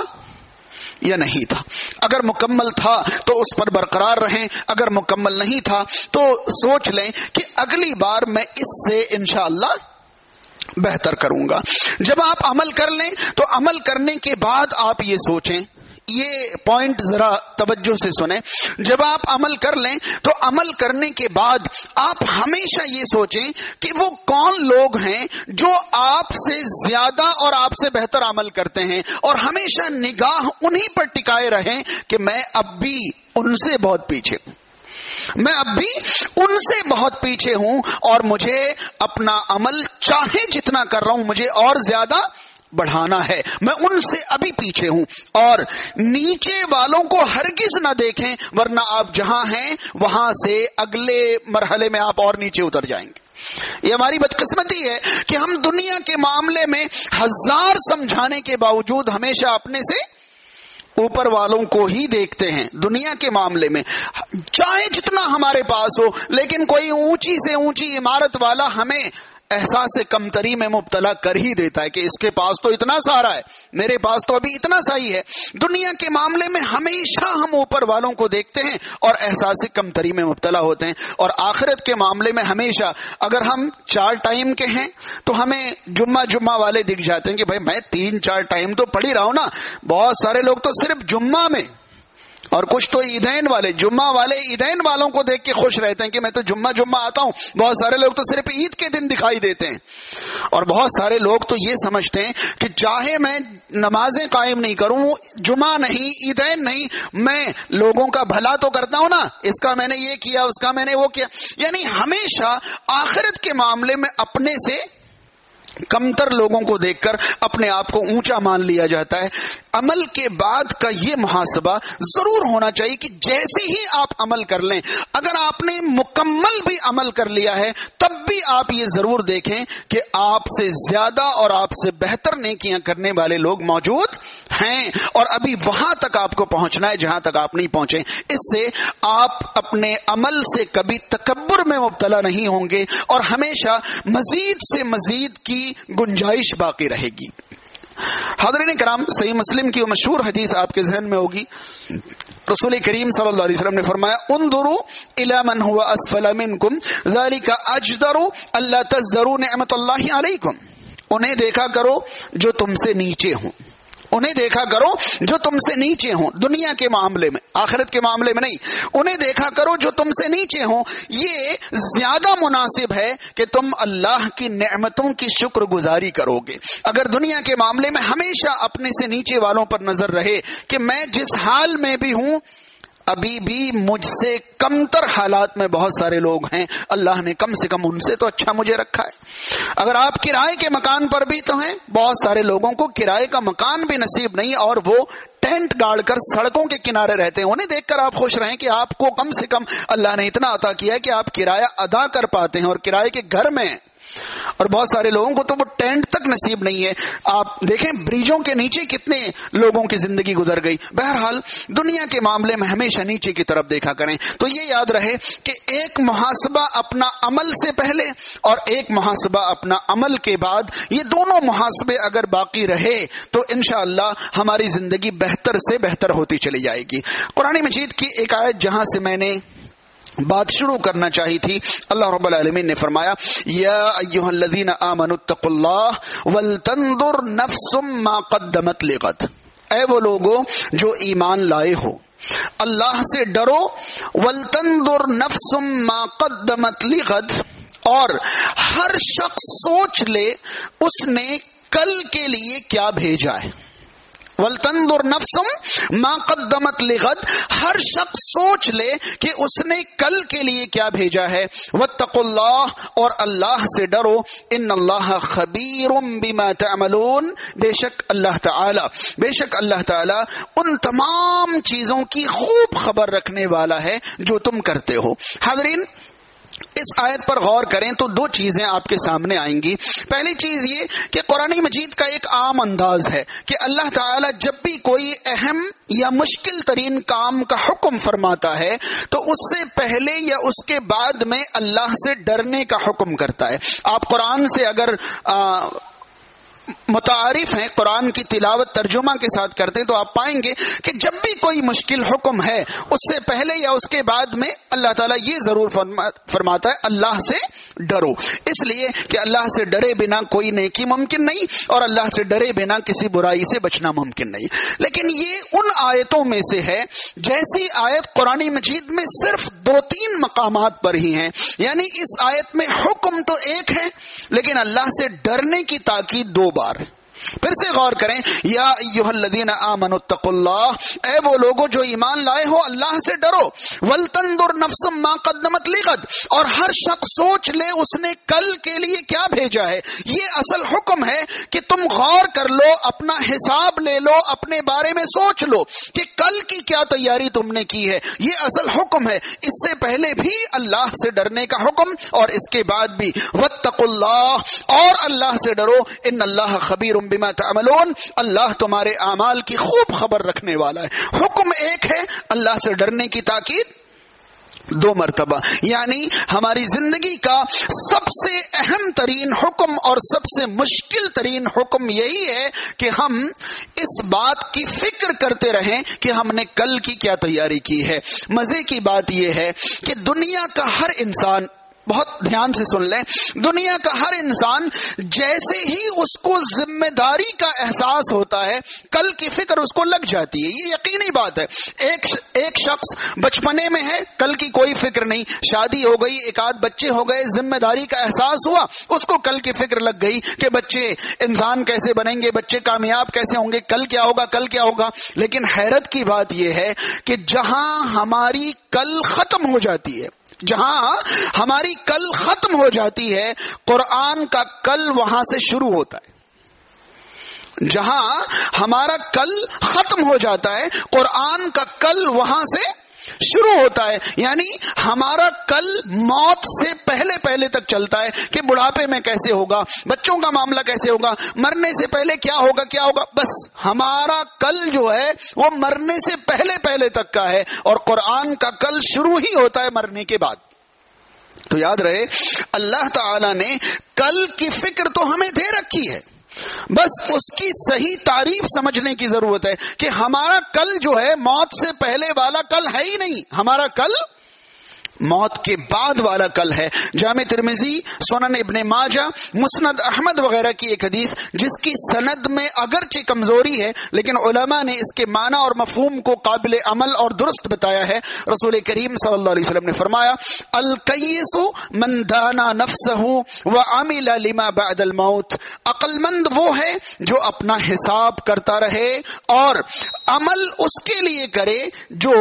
یا نہیں تھا. اگر مکمل تھا تو اس پر برقرار رہیں، اگر مکمل نہیں تھا تو سوچ لیں کہ اگلی بار میں اس سے انشاءاللہ بہتر کروں گا. جب آپ عمل کر لیں تو عمل کرنے کے بعد آپ یہ سوچیں، یہ پوائنٹ ذرا توجہ سے سنیں. جب آپ عمل کر لیں تو عمل کرنے کے بعد آپ ہمیشہ یہ سوچیں کہ وہ کون لوگ ہیں جو آپ سے زیادہ اور آپ سے بہتر عمل کرتے ہیں، اور ہمیشہ نگاہ انہی پر ٹکائے رہیں کہ میں اب بھی ان سے بہت پیچھے ہوں، میں اب بھی ان سے بہت پیچھے ہوں، اور مجھے اپنا عمل چاہے جتنا کر رہا ہوں مجھے اور زیادہ بڑھانا ہے، میں ان سے ابھی پیچھے ہوں. اور نیچے والوں کو ہرگز نہ دیکھیں، ورنہ آپ جہاں ہیں وہاں سے اگلے مرحلے میں آپ اور نیچے اتر جائیں گے. یہ ہماری بدقسمتی ہے کہ ہم دنیا کے معاملے میں 1000 سمجھانے کے باوجود ہمیشہ اپنے سے اوپر والوں کو ہی دیکھتے ہیں. دنیا کے معاملے میں چاہے جتنا ہمارے پاس ہو، لیکن کوئی اونچی سے اونچی عمارت والا ہمیں احساس کمتری میں مبتلا کر ہی دیتا ہے کہ اس کے پاس تو اتنا سارا ہے، میرے پاس تو ابھی اتنا سا ہی ہے. دنیا کے معاملے میں ہمیشہ ہم اوپر والوں کو دیکھتے ہیں اور احساس کمتری میں مبتلا ہوتے ہیں. اور آخرت کے معاملے میں ہمیشہ اگر ہم 4 ٹائم کے ہیں تو ہمیں جمعہ والے دکھ جاتے ہیں کہ بھائی میں 3-4 ٹائم تو پڑھ ہی رہا ہوں نا. بہت سارے لوگ تو صرف جمعہ میں، اور کچھ تو عیدین والے، جمعہ والے عیدین والوں کو دیکھ کے خوش رہتے ہیں کہ میں تو جمعہ آتا ہوں. بہت سارے لوگ تو صرف عید کے دن دکھائی دیتے ہیں. اور بہت سارے لوگ تو یہ سمجھتے ہیں کہ چاہے میں نمازیں قائم نہیں کروں، جمعہ نہیں، عیدین نہیں، میں لوگوں کا بھلا تو کرتا ہوں نا، اس کا میں نے یہ کیا، اس کا میں نے وہ کیا. یعنی ہمیشہ آخرت کے معاملے میں اپنے سے کمتر لوگوں کو دیکھ کر اپنے آپ کو اونچا مان لیا جاتا ہے. عمل کے بعد کا یہ محاسبہ ضرور ہونا چاہیے کہ جیسے ہی آپ عمل کر لیں، اگر آپ نے مکمل بھی عمل کر لیا ہے تب بھی آپ یہ ضرور دیکھیں کہ آپ سے زیادہ اور آپ سے بہتر نیکیاں کرنے والے لوگ موجود ہیں، اور ابھی وہاں تک آپ کو پہنچنا ہے جہاں تک آپ نہیں پہنچے. اس سے آپ اپنے عمل سے کبھی تکبر میں مبتلا نہیں ہوں گے اور ہمیشہ مزید سے مزید کی گنجائش باقی رہے گی. حاضرین کرام، صحیح مسلم کی وہ مشہور حدیث آپ کے ذہن میں ہوگی. رسول کریم صلی اللہ علیہ وسلم نے فرمایا، انظروا الی من هو اسفل منکم ذلک اجدر الا تزدروا نعمت اللہ علیکم. انہیں دیکھا کرو جو تم سے نیچے ہوں، انہیں دیکھا کرو جو تم سے نیچے ہوں. دنیا کے معاملے میں، آخرت کے معاملے میں نہیں. انہیں دیکھا کرو جو تم سے نیچے ہوں. یہ زیادہ مناسب ہے کہ تم اللہ کی نعمتوں کی شکر گزاری کرو گے. اگر دنیا کے معاملے میں ہمیشہ اپنے سے نیچے والوں پر نظر رہے کہ میں جس حال میں بھی ہوں، ابھی بھی مجھ سے کمتر حالات میں بہت سارے لوگ ہیں، اللہ نے کم سے کم ان سے تو اچھا مجھے رکھا ہے. اگر آپ کرائے کے مکان پر بھی تو ہیں، بہت سارے لوگوں کو کرائے کا مکان بھی نصیب نہیں اور وہ ٹینٹ گاڑ کر سڑکوں کے کنارے رہتے ہیں. انہیں دیکھ کر آپ خوش رہیں کہ آپ کو کم سے کم اللہ نے اتنا عطا کیا ہے کہ آپ کرایہ ادا کر پاتے ہیں اور کرائے کے گھر میں ہیں. اور بہت سارے لوگوں کو تو وہ ٹینٹ تک نصیب نہیں ہے. آپ دیکھیں بریجوں کے نیچے کتنے لوگوں کی زندگی گزر گئی. بہرحال دنیا کے معاملے میں ہمیشہ نیچے کی طرف دیکھا کریں. تو یہ یاد رہے کہ ایک محاسبہ اپنا عمل سے پہلے اور ایک محاسبہ اپنا عمل کے بعد، یہ دونوں محاسبے اگر باقی رہے تو انشاءاللہ ہماری زندگی بہتر سے بہتر ہوتی چلی جائے گی. قرآن مجید کی ایک آیت جہاں سے میں نے بات شروع کرنا چاہی تھی، اللہ رب العالمین نے فرمایا یا ایھا الذین آمنوا اتقوا اللہ ولتنظر نفس ما قدمت لغد. اے وہ لوگوں جو ایمان لائے ہو، اللہ سے ڈرو. ولتنظر نفس ما قدمت لغد، اور ہر شخص سوچ لے اس نے کل کے لیے کیا بھیجا ہے. وَلْتَنْظُرْ نَفْسٌ مَا قَدَّمَتْ لِغَدٍ، ہر شخص سوچ لے کہ اس نے کل کے لیے کیا بھیجا ہے. وَاتَّقُوا اللَّهَ، اور اللہ سے ڈرو. إِنَّ اللَّهَ خَبِيرٌ بِمَا تَعْمَلُونَ، بے شک اللہ تعالی ان تمام چیزوں کی خوب خبر رکھنے والا ہے جو تم کرتے ہو. حاضرین، اس آیت پر غور کریں تو دو چیزیں آپ کے سامنے آئیں گی. پہلی چیز یہ کہ قرآن مجید کا ایک عام انداز ہے کہ اللہ تعالیٰ جب بھی کوئی اہم یا مشکل ترین کام کا حکم فرماتا ہے تو اس سے پہلے یا اس کے بعد میں اللہ سے ڈرنے کا حکم کرتا ہے. آپ قرآن سے اگر متعارف ہیں، قرآن کی تلاوت ترجمہ کے ساتھ کرتے ہیں تو آپ پائیں گے کہ جب بھی کوئی مشکل حکم ہے اس سے پہلے یا اس کے بعد میں اللہ تعالیٰ یہ ضرور فرماتا ہے اللہ سے ڈرو. اس لیے کہ اللہ سے ڈرے بنا کوئی نیکی ممکن نہیں اور اللہ سے ڈرے بنا کسی برائی سے بچنا ممکن نہیں. لیکن یہ ان آیتوں میں سے ہے جیسی آیت قرآن مجید میں صرف 2-3 مقامات پر ہی ہیں. یعنی اس آیت میں حکم تو ایک ہے لیکن اللہ سے ڈرنے کی تاکید 2 بار. پھر سے غور کریں، یا ایھا الذین آمنوا اتقوا اللہ، اے وہ لوگوں جو ایمان لائے ہو اللہ سے ڈرو. ولتنظر نفس ما قدمت لغد، اور ہر شخص سوچ لے اس نے کل کے لیے کیا بھیجا ہے. یہ اصل حکم ہے کہ تم غور کر لو، اپنا حساب لے لو، اپنے بارے میں سوچ لو کہ کل کی کیا تیاری تم نے کی ہے. یہ اصل حکم ہے. اس سے پہلے بھی اللہ سے ڈرنے کا حکم اور اس کے بعد بھی واتقوا اللہ، اور اللہ سے ڈرو. ان اللہ خبیر بما تعملون، اللہ تمہارے اعمال کی خوب خبر رکھنے والا ہے. حکم ایک ہے، اللہ سے ڈرنے کی تاکید 2 مرتبہ. یعنی ہماری زندگی کا سب سے اہم ترین حکم اور سب سے مشکل ترین حکم یہی ہے کہ ہم اس بات کی فکر کرتے رہیں کہ ہم نے کل کی کیا تیاری کی ہے. مزے کی بات یہ ہے کہ دنیا کا ہر انسان، بہت دھیان سے سن لیں، دنیا کا ہر انسان جیسے ہی اس کو ذمہ داری کا احساس ہوتا ہے کل کی فکر اس کو لگ جاتی ہے. یہ یقینی بات ہے. ایک شخص بچپنے میں ہے، کل کی کوئی فکر نہیں، شادی ہو گئی، 1-8 بچے ہو گئے، ذمہ داری کا احساس ہوا، اس کو کل کی فکر لگ گئی کہ بچے انسان کیسے بنیں گے، بچے کامیاب کیسے ہوں گے، کل کیا ہوگا. لیکن حیرت کی بات یہ ہے کہ جہاں ہماری کل ختم ہو جاتی ہے، قرآن کا کل وہاں سے شروع ہوتا ہے. جہاں ہمارا کل ختم ہو جاتا ہے قرآن کا کل وہاں سے شروع ہوتا ہے. یعنی ہمارا کل موت سے پہلے تک چلتا ہے کہ بڑھاپے میں کیسے ہوگا، بچوں کا معاملہ کیسے ہوگا، مرنے سے پہلے کیا ہوگا. بس ہمارا کل جو ہے وہ مرنے سے پہلے تک کا ہے اور قرآن کا کل شروع ہی ہوتا ہے مرنے کے بعد. تو یاد رہے اللہ تعالی نے کل کی فکر تو ہمیں دے رکھی ہے، بس اس کی صحیح تعریف سمجھنے کی ضرورت ہے کہ ہمارا کل جو ہے موت سے پہلے والا کل ہے ہی نہیں، ہمارا کل موت کے بعد والا کل ہے. جامع ترمذی، سنن ابن ماجہ، مسند احمد وغیرہ کی ایک حدیث جس کی سند میں اگرچہ کمزوری ہے لیکن علماء نے اس کے معنی اور مفہوم کو قابل عمل اور درست بتایا ہے. رسول کریم صلی اللہ علیہ وسلم نے فرمایا الکیس من دانا نفسہ وعمل لما بعد الموت، عقل مند وہ ہے جو اپنا حساب کرتا رہے اور عمل اس کے لیے کرے جو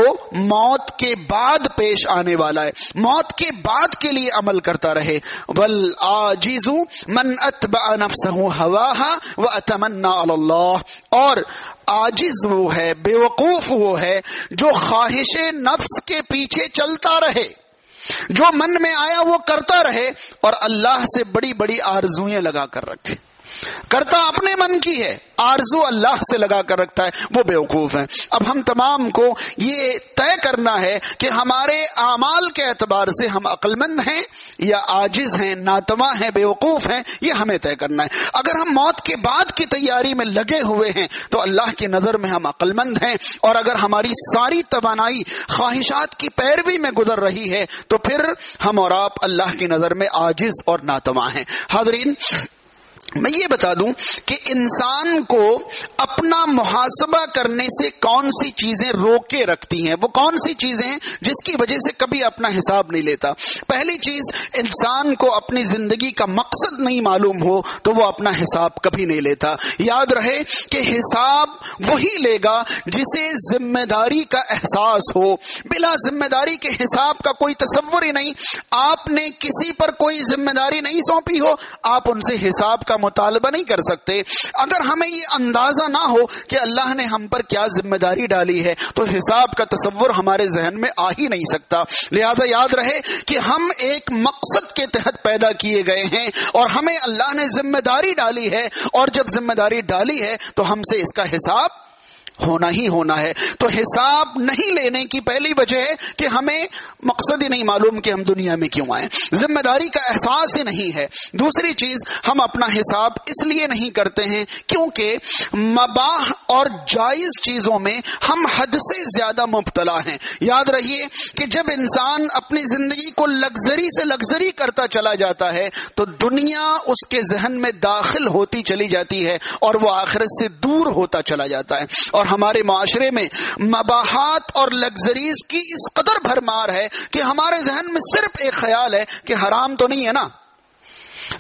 موت کے بعد پیش آنے والا ہے، موت کے بعد کے لیے عمل کرتا رہے. والعاجز من اتبع نفسه هواها واتمنى على الله، اور عاجز وہ ہے، بیوقوف وہ ہے جو خواہش نفس کے پیچھے چلتا رہے، جو من میں آیا وہ کرتا رہے اور اللہ سے بڑی بڑی آرزویں لگا کر رکھے. کرتا اپنے من کی ہے، آرزو اللہ سے لگا کر رکھتا ہے، وہ بیوقوف ہے. اب ہم تمام کو یہ طے کرنا ہے کہ ہمارے اعمال کے اعتبار سے ہم عقل مند ہیں یا عاجز ہیں، ناتواں ہیں، بیوقوف ہیں، یہ ہمیں طے کرنا ہے. اگر ہم موت کے بعد کی تیاری میں لگے ہوئے ہیں تو اللہ کی نظر میں ہم عقل مند ہیں، اور اگر ہماری ساری توانائی خواہشات کی پیروی میں گزر رہی ہے تو پھر ہم اور آپ اللہ کی نظر میں عاجز اور ناتواں ہیں. حاضرین، میں یہ بتا دوں کہ انسان کو اپنا محاسبہ کرنے سے کون سی چیزیں روکے رکھتی ہیں. وہ کون سی چیزیں ہیں جس کی وجہ سے کبھی اپنا حساب نہیں لیتا؟ پہلی چیز، انسان کو اپنی زندگی کا مقصد نہیں معلوم ہو تو وہ اپنا حساب کبھی نہیں لیتا. یاد رہے کہ حساب وہی لے گا جسے ذمہ داری کا احساس ہو. بلا ذمہ داری کے حساب کا کوئی تصور ہی نہیں. آپ نے کسی پر کوئی ذمہ داری نہیں سونپی ہو، آپ ان سے حساب کا مطالبہ نہیں کر سکتے. اگر ہمیں یہ اندازہ نہ ہو کہ اللہ نے ہم پر کیا ذمہ داری ڈالی ہے تو حساب کا تصور ہمارے ذہن میں آ ہی نہیں سکتا. لہذا یاد رہے کہ ہم ایک مقصد کے تحت پیدا کیے گئے ہیں اور ہمیں اللہ نے ذمہ داری ڈالی ہے، اور جب ذمہ داری ڈالی ہے تو ہم سے اس کا حساب ہونا ہی ہونا ہے. تو حساب نہیں لینے کی پہلی وجہ ہے کہ ہمیں مقصد ہی نہیں معلوم کہ ہم دنیا میں کیوں آئے، ذمہ داری کا احساس ہی نہیں ہے. دوسری چیز، ہم اپنا حساب اس لیے نہیں کرتے ہیں کیونکہ مباح اور جائز چیزوں میں ہم حد سے زیادہ مبتلا ہیں. یاد رہیے کہ جب انسان اپنی زندگی کو لگژری سے لگژری کرتا چلا جاتا ہے تو دنیا اس کے ذہن میں داخل ہوتی چلی جاتی ہے اور وہ آخرت سے دور ہوتا چلا جاتا ہے. اور ہمارے معاشرے میں مباحات اور لگژریز کی اس قدر بھرمار ہے کہ ہمارے ذہن میں صرف ایک خیال ہے کہ حرام تو نہیں ہے نا،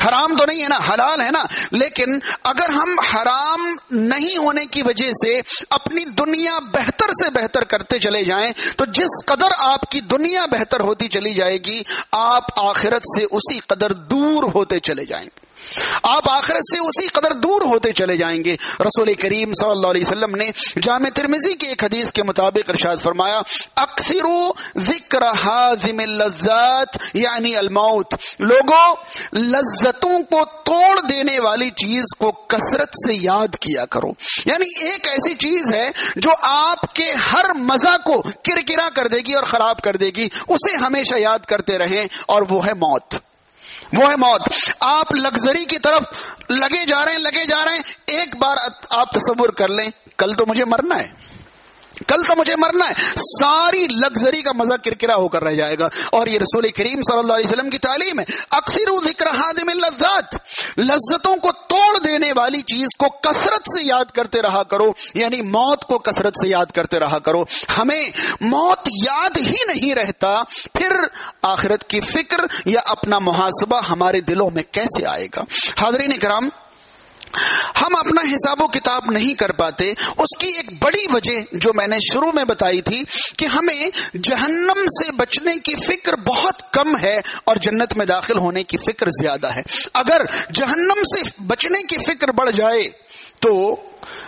حرام تو نہیں ہے نا، حلال ہے نا. لیکن اگر ہم حرام نہیں ہونے کی وجہ سے اپنی دنیا بہتر سے بہتر کرتے چلے جائیں تو جس قدر آپ کی دنیا بہتر ہوتی چلی جائے گی، آپ آخرت سے اسی قدر دور ہوتے چلے جائیں گے. آپ آخرت سے اسی قدر دور ہوتے چلے جائیں گے. رسول کریم صلی اللہ علیہ وسلم نے جامع ترمذی کی ایک حدیث کے مطابق ارشاد فرمایا، اکثروا ذکر ہاضم اللذات یعنی الموت. لوگوں، لذتوں کو توڑ دینے والی چیز کو کثرت سے یاد کیا کرو. یعنی ایک ایسی چیز ہے جو آپ کے ہر مزہ کو کرکرا کر دے گی اور خراب کر دے گی، اسے ہمیشہ یاد کرتے رہیں، اور وہ ہے موت. وہ ہے موت. آپ لگژری کی طرف لگے جا رہے ہیں. ایک بار آپ تصور کر لیں، کل تو مجھے مرنا ہے، کل تو مجھے مرنا ہے. ساری لگژری کا مزہ کرکرا ہو کر رہ جائے گا. اور یہ رسول کریم صلی اللہ علیہ وسلم کی تعلیم ہے، اکثر ذکر ہاضم اللذات، لذتوں کو توڑ دینے والی چیز کو کثرت سے یاد کرتے رہا کرو. یعنی موت کو کثرت سے یاد کرتے رہا کرو. ہمیں موت یاد ہی نہیں رہتا، پھر آخرت کی فکر یا اپنا محاسبہ ہمارے دلوں میں کیسے آئے گا؟ حاضرین کرام، ہم اپنا حساب و کتاب نہیں کر پاتے. اس کی ایک بڑی وجہ جو میں نے شروع میں بتائی تھی کہ ہمیں جہنم سے بچنے کی فکر بہت کم ہے اور جنت میں داخل ہونے کی فکر زیادہ ہے. اگر جہنم سے بچنے کی فکر بڑھ جائے تو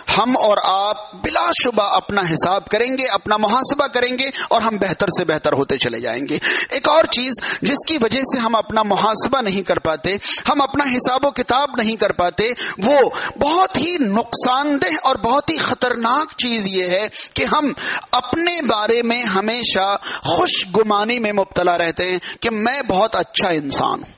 ہم اور آپ بلا شبہ اپنا حساب کریں گے، اپنا محاسبہ کریں گے اور ہم بہتر سے بہتر ہوتے چلے جائیں گے. ایک اور چیز جس کی وجہ سے ہم اپنا محاسبہ نہیں کر پاتے، ہم اپنا حساب و کتاب نہیں کر پاتے، وہ بہت ہی نقصان دہ اور بہت ہی خطرناک چیز یہ ہے کہ ہم اپنے بارے میں ہمیشہ خوش گمانی میں مبتلا رہتے ہیں کہ میں بہت اچھا انسان ہوں،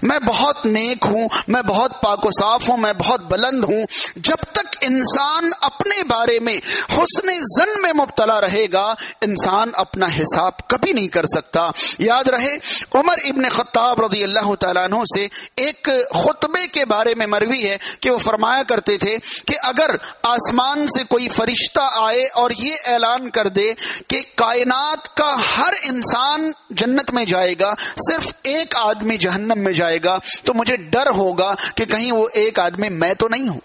میں بہت نیک ہوں، میں بہت پاک و صاف ہوں، میں بہت بلند ہوں. جب تک انسان اپنے بارے میں حسن ظن میں مبتلا رہے گا، انسان اپنا حساب کبھی نہیں کر سکتا. یاد رہے عمر ابن خطاب رضی اللہ تعالیٰ عنہ سے ایک خطبے کے بارے میں مروی ہے کہ وہ فرمایا کرتے تھے کہ اگر آسمان سے کوئی فرشتہ آئے اور یہ اعلان کر دے کہ کائنات کا ہر انسان جنت میں جائے گا، صرف ایک آدمی جہنم میں جائے گا، تو مجھے ڈر ہوگا کہ کہیں وہ ایک آدمی میں تو نہیں ہوں.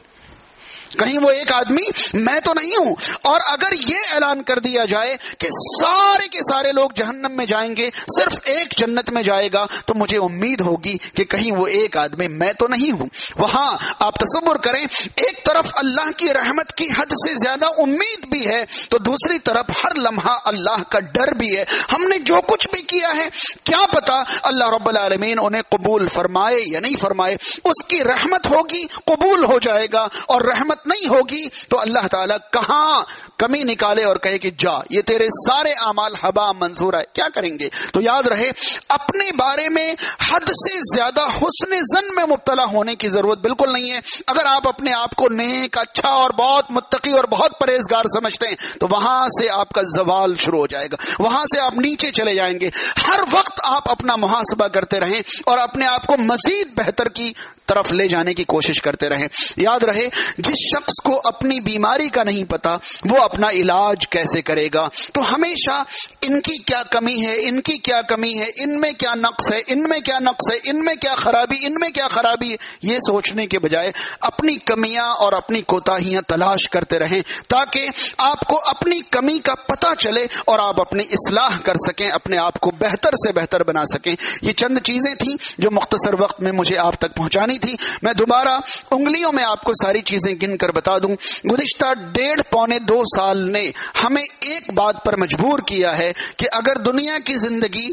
کہیں وہ ایک آدمی میں تو نہیں ہوں. اور اگر یہ اعلان کر دیا جائے کہ سارے کے سارے لوگ جہنم میں جائیں گے, صرف ایک جنت میں جائے گا, تو مجھے امید ہوگی کہ کہیں وہ ایک آدمی میں تو نہیں ہوں. وہاں آپ تصور کریں, ایک طرف اللہ کی رحمت کی حد سے زیادہ امید بھی ہے, تو دوسری طرف ہر لمحہ اللہ کا ڈر بھی ہے. ہم نے جو کچھ بھی کیا ہے, کیا پتا اللہ رب العالمین انہیں قبول فرمائے یا نہیں فرمائے. اس کی رحمت ہوگی قبول ہو جائے گا, اور رحمت نہیں ہوگی تو اللہ تعالیٰ کہاں کمی نکالے اور کہے کہ جا, یہ تیرے سارے اعمال ہبا منظور ہے. کیا کریں گے؟ تو یاد رہے, اپنے بارے میں حد سے زیادہ حسن ظن میں مبتلا ہونے کی ضرورت بالکل نہیں ہے. اگر آپ اپنے آپ کو نیک, اچھا اور بہت متقی اور بہت پرہیزگار سمجھتے ہیں, تو وہاں سے آپ کا زوال شروع ہو جائے گا, وہاں سے آپ نیچے چلے جائیں گے. ہر وقت آپ اپنا محاسبہ کرتے رہیں اور اپنے آپ کو مزید بہتر کی طرف لے جانے کی کوشش کرتے رہیں. یاد رہے, جس شخص کو اپنی بیماری کا نہیں پتا وہ اپنا علاج کیسے کرے گا. تو ہمیشہ ان کی کیا کمی ہے, ان کی کیا کمی ہے, ان میں کیا نقص ہے, ان میں کیا نقص ہے, ان میں کیا خرابی, ان میں کیا خرابی, یہ سوچنے کے بجائے اپنی کمیاں اور اپنی کوتاہیاں تلاش کرتے رہیں, تاکہ آپ کو اپنی کمی کا پتہ چلے اور آپ اپنی اصلاح کر سکیں, اپنے آپ کو بہتر سے بہتر بنا سکیں. یہ چند چیزیں تھیں جو مختصر وقت میں مجھے آپ تک پہنچانی تھی. میں دوبارہ انگلیوں میں آپ کو ساری چیزیں گن کر بتا دوں. گزشتہ 1.5-2 سال نے ہمیں ایک بات پر مجبور کیا ہے کہ اگر دنیا کی زندگی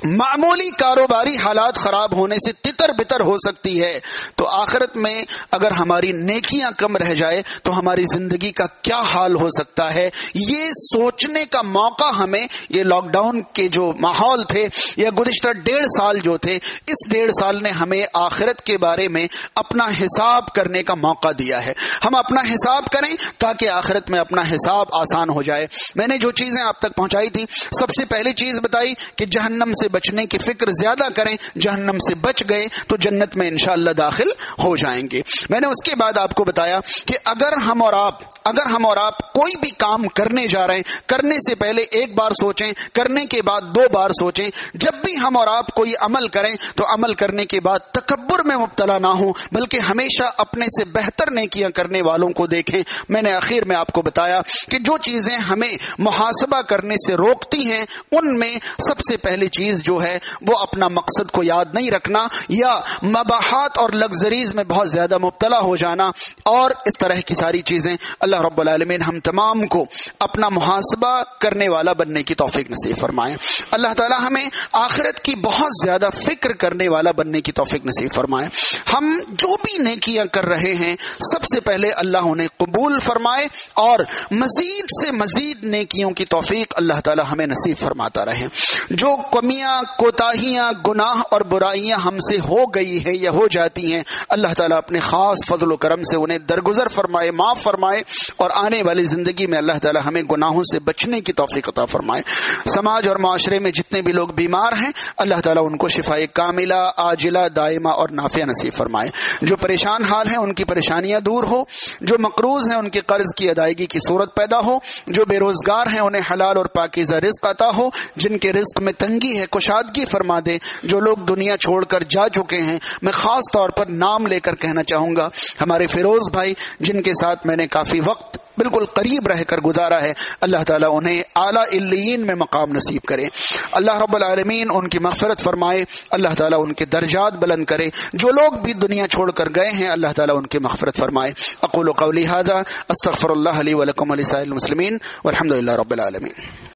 معمولی کاروباری حالات خراب ہونے سے تتر بتر ہو سکتی ہے, تو آخرت میں اگر ہماری نیکیاں کم رہ جائے تو ہماری زندگی کا کیا حال ہو سکتا ہے. یہ سوچنے کا موقع ہمیں یہ لاک ڈاؤن کے جو ماحول تھے یا گزشتہ 1.5 سال جو تھے, اس 1.5 سال نے ہمیں آخرت کے بارے میں اپنا حساب کرنے کا موقع دیا ہے. ہم اپنا حساب کریں تاکہ آخرت میں اپنا حساب آسان ہو جائے. میں نے جو چیزیں آپ تک پہنچائی تھی, سب سے پہلی چیز بتائی کہ جہنم سے بچنے کی فکر زیادہ کریں, جہنم سے بچ گئے تو جنت میں انشاءاللہ داخل ہو جائیں گے. میں نے اس کے بعد آپ کو بتایا کہ اگر ہم اور آپ کوئی بھی کام کرنے جا رہے ہیں, کرنے سے پہلے ایک بار سوچیں, کرنے کے بعد 2 بار سوچیں. جب بھی ہم اور آپ کوئی عمل کریں تو عمل کرنے کے بعد تکبر میں مبتلا نہ ہوں, بلکہ ہمیشہ اپنے سے بہتر نیکیاں کرنے والوں کو دیکھیں. میں نے آخر میں آپ کو بتایا کہ جو چیزیں ہمیں محاسبہ کرنے سے روکتی ہیں, ان میں سب سے پہلی چیز جو ہے وہ اپنا مقصد کو یاد نہیں رکھنا, یا مباحات اور لگژریز میں بہت زیادہ مبتلا ہو جانا, اور اس طرح کی ساری چیزیں. اللہ رب العالمین ہم تمام کو اپنا محاسبہ کرنے والا بننے کی توفیق نصیب فرمائے. اللہ تعالی ہمیں آخرت کی بہت زیادہ فکر کرنے والا بننے کی توفیق نصیب فرمائے. ہم جو بھی نیکیاں کر رہے ہیں سب سے پہلے اللہ انہیں قبول فرمائے, اور مزید سے مزید نیکیوں کی توفیق اللہ تعالی ہمیں نصیب فرماتا رہے. جو کمیاں, کوتاہیاں, گناہ اور برائیاں ہم سے ہو گئی ہیں یا ہو جاتی ہیں, اللہ تعالیٰ اپنے خاص فضل و کرم سے انہیں درگزر فرمائے, معاف فرمائے, اور آنے والی زندگی میں اللہ تعالیٰ ہمیں گناہوں سے بچنے کی توفیق عطا فرمائے. سماج اور معاشرے میں جتنے بھی لوگ بیمار ہیں اللہ تعالیٰ ان کو شفائے کاملہ, عاجلہ, دائمہ اور نافعہ نصیب فرمائے. جو پریشان حال ہیں ان کی پریشانیاں دور ہو, جو مقروض ہیں ان کے قرض کی ادائیگی کی صورت پیدا ہو, جو بے روزگار ہیں انہیں حلال اور پاکیزہ رزق عطا ہو, جن کے رزق میں تنگی ہے کشادگی فرما دے. جو لوگ دنیا چھوڑ کر جا چکے ہیں, میں خاص طور پر نام لے کر کہنا چاہوں گا ہمارے فیروز بھائی, جن کے ساتھ میں نے کافی وقت بالکل قریب رہ کر گزارا ہے, اللہ تعالیٰ انہیں اعلیٰ علیین میں مقام نصیب کرے. اللہ رب العالمین ان کی مغفرت فرمائے, اللہ تعالیٰ ان کے درجات بلند کرے. جو لوگ بھی دنیا چھوڑ کر گئے ہیں اللہ تعالیٰ ان کی مغفرت فرمائے. اقول قولی ھذا استغفر اللہ لی ولکم ولسائر المسلمین والحمد للہ رب العالمین.